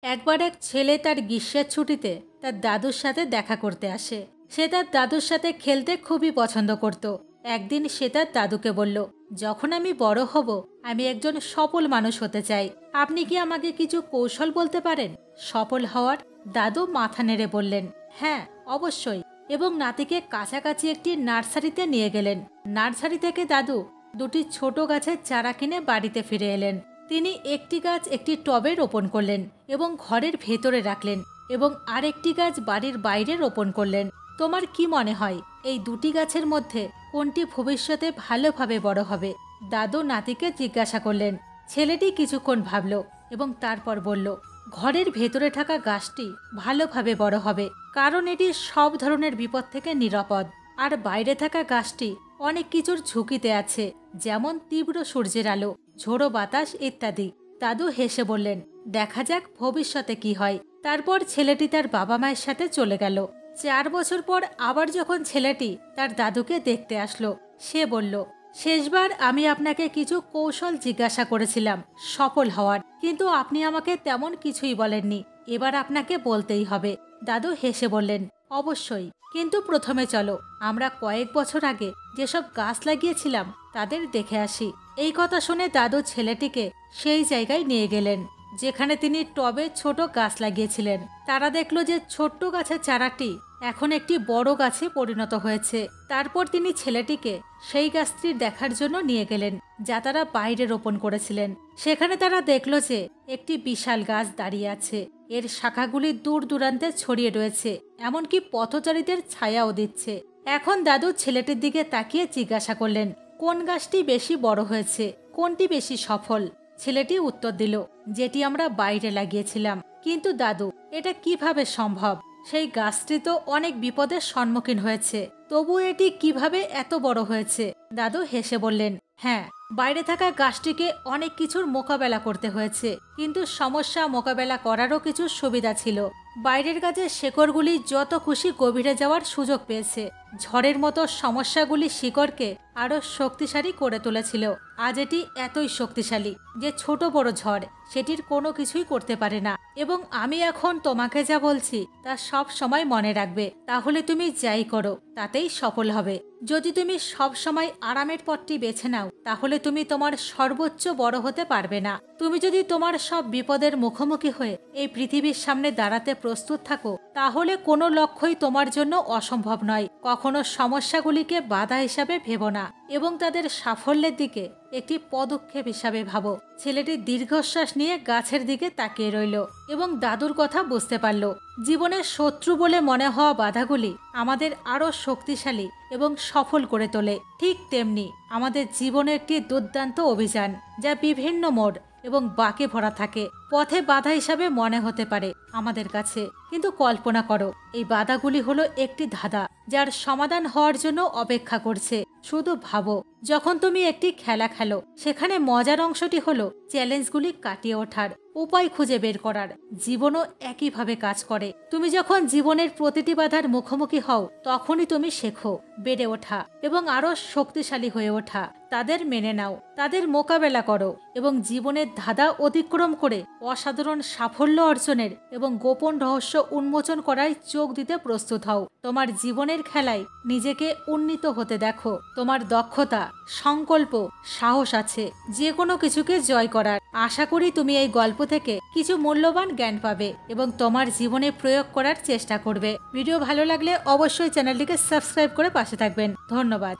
একবার এক ছেলে তার গ্রীষ্মের ছুটিতে তার দাদুর সাথে দেখা করতে আসে। সে তার দাদুর সাথে খেলতে খুবই পছন্দ করত। একদিন সে তার দাদুকে বলল, যখন আমি বড় হব আমি একজন সফল মানুষ হতে চাই। আপনি কি আমাকে কিছু কৌশল বলতে পারেন সফল হওয়ার? দাদু মাথা নেড়ে বললেন, হ্যাঁ অবশ্যই, এবং নাতিকে কাছাকাছি একটি নার্সারিতে নিয়ে গেলেন। নার্সারি থেকে দাদু দুটি ছোট গাছের চারা কিনে বাড়িতে ফিরে এলেন। তিনি একটি গাছ একটি টবে রোপণ করলেন এবং ঘরের ভেতরে রাখলেন, এবং আরেকটি গাছ বাড়ির বাইরে রোপণ করলেন। তোমার কি মনে হয় এই দুটি গাছের মধ্যে কোনটি ভবিষ্যতে ভালোভাবে বড় হবে? দাদু নাতিকে জিজ্ঞাসা করলেন। ছেলেটি কিছুক্ষণ ভাবল এবং তারপর বলল, ঘরের ভেতরে থাকা গাছটি ভালোভাবে বড় হবে, কারণ এটি সব ধরনের বিপদ থেকে নিরাপদ। আর বাইরে থাকা গাছটি অনেক কিছুর ঝুঁকিতে আছে, যেমন তীব্র সূর্যের আলো, ঝোড়ো বাতাস ইত্যাদি। দাদু হেসে বললেন, দেখা যাক ভবিষ্যতে কি হয়। তারপর ছেলেটি তার বাবা মায়ের সাথে চলে গেল। 4 বছর পর আবার যখন ছেলেটি তার দাদুকে দেখতে আসলো, সে বলল, শেষবার আমি আপনাকে কিছু কৌশল জিজ্ঞাসা করেছিলাম সফল হওয়ার, কিন্তু আপনি আমাকে তেমন কিছুই বলেননি। এবার আপনাকে বলতেই হবে। দাদু হেসে বললেন, অবশ্যই, কিন্তু প্রথমে চলো আমরা কয়েক বছর আগে যেসব গাছ লাগিয়েছিলাম তাদের দেখে আসি। এই কথা শুনে দাদু ছেলেটিকে সেই জায়গায় নিয়ে গেলেন যেখানে তিনি টবে ছোট গাছ লাগিয়েছিলেন। তারা দেখলো যে ছোট্ট গাছের চারাটি এখন একটি বড় গাছে পরিণত হয়েছে। তারপর তিনি ছেলেটিকে সেই গাছটি দেখার জন্য নিয়ে গেলেন যা তারা বাইরে রোপণ করেছিলেন। সেখানে তারা দেখল যে একটি বিশাল গাছ দাঁড়িয়ে আছে। এর শাখাগুলি দূর দূরান্তে ছড়িয়ে রয়েছে, এমনকি পথচারীদের ছায়াও দিচ্ছে। এখন দাদু ছেলেটির দিকে তাকিয়ে জিজ্ঞাসা করলেন, কোন গাছটি বেশি বড় হয়েছে, কোনটি বেশি সফল? ছেলেটি উত্তর দিল, যেটি আমরা বাইরে লাগিয়েছিলাম। কিন্তু দাদু, এটা কিভাবে সম্ভব? সেই গাছটি তো অনেক বিপদের সম্মুখীন হয়েছে, তবু এটি কিভাবে এত বড় হয়েছে? দাদু হেসে বললেন, হ্যাঁ, বাইরে থাকা গাছটিকে অনেক কিছুর মোকাবেলা করতে হয়েছে, কিন্তু সমস্যা মোকাবেলা করারও কিছু সুবিধা ছিল। বাইরের গাছের শেকড়গুলি যত খুশি গভীরে যাওয়ার সুযোগ পেয়েছে। ঝড়ের মতো সমস্যাগুলি শিকড়কে আরো শক্তিশালী করে তুলেছিল। আজ এটি এতই শক্তিশালী যে ছোট বড় ঝড় সেটির কোনো কিছুই করতে পারে না। এবং আমি এখন তোমাকে যা বলছি তা সব সময় মনে রাখবে, তাহলে তুমি যাই করো তাতেই সফল হবে। যদি তুমি সব সময় আরামের পথটি বেছে নাও, তাহলে তুমি তোমার সর্বোচ্চ বড় হতে পারবে না। তুমি যদি তোমার সব বিপদের মুখোমুখি হয়ে এই পৃথিবীর সামনে দাঁড়াতে প্রস্তুত থাকো, তাহলে কোনো লক্ষ্যই তোমার জন্য অসম্ভব নয়। কখনো সমস্যাগুলিকে বাধা হিসাবে ভেবো না এবং তাদের সাফল্যের দিকে একটি পদক্ষেপ হিসাবে ভাবো। ছেলেটি দীর্ঘশ্বাস নিয়ে গাছের দিকে তাকিয়ে রইল এবং দাদুর কথা বুঝতে পারল। জীবনের শত্রু বলে মনে হওয়া বাধাগুলি আমাদের আরো শক্তিশালী এবং সফল করে তোলে। ঠিক তেমনি আমাদের জীবনে একটি দুর্দান্ত অভিযান, যা বিভিন্ন মোড় এবং বাঁকে ভরা থাকে। পথে বাধা হিসাবে মনে হতে পারে আমাদের কাছে, কিন্তু কল্পনা করো এই বাধাগুলি হলো একটি ধাঁধা যার সমাধান হওয়ার জন্য অপেক্ষা করছে। শুধু ভাবো, যখন তুমি একটি খেলা খেলো, সেখানে মজার অংশটি হলো চ্যালেঞ্জগুলি কাটিয়ে ওঠার উপায় খুঁজে বের করার। জীবনও একইভাবে কাজ করে। তুমি যখন জীবনের প্রতিটি বাধার মুখোমুখি হও, তখনই তুমি শেখো বেড়ে ওঠা এবং আরো শক্তিশালী হয়ে ওঠা। তাদের মেনে নাও, তাদের মোকাবেলা করো এবং জীবনের ধাঁধা অতিক্রম করে অসাধারণ সাফল্য অর্জনের এবং গোপন রহস্য উন্মোচন করায় চোখ দিতে প্রস্তুত হও। তোমার জীবনের খেলায় নিজেকে উন্নীত হতে দেখো। তোমার দক্ষতা, সংকল্প, সাহস আছে যে কোনো কিছুকে জয় করার। আশা করি তুমি এই গল্প থেকে কিছু মূল্যবান জ্ঞান পাবে এবং তোমার জীবনে প্রয়োগ করার চেষ্টা করবে। ভিডিও ভালো লাগলে অবশ্যই চ্যানেলটিকে সাবস্ক্রাইব করে পাশে থাকবেন। ধন্যবাদ।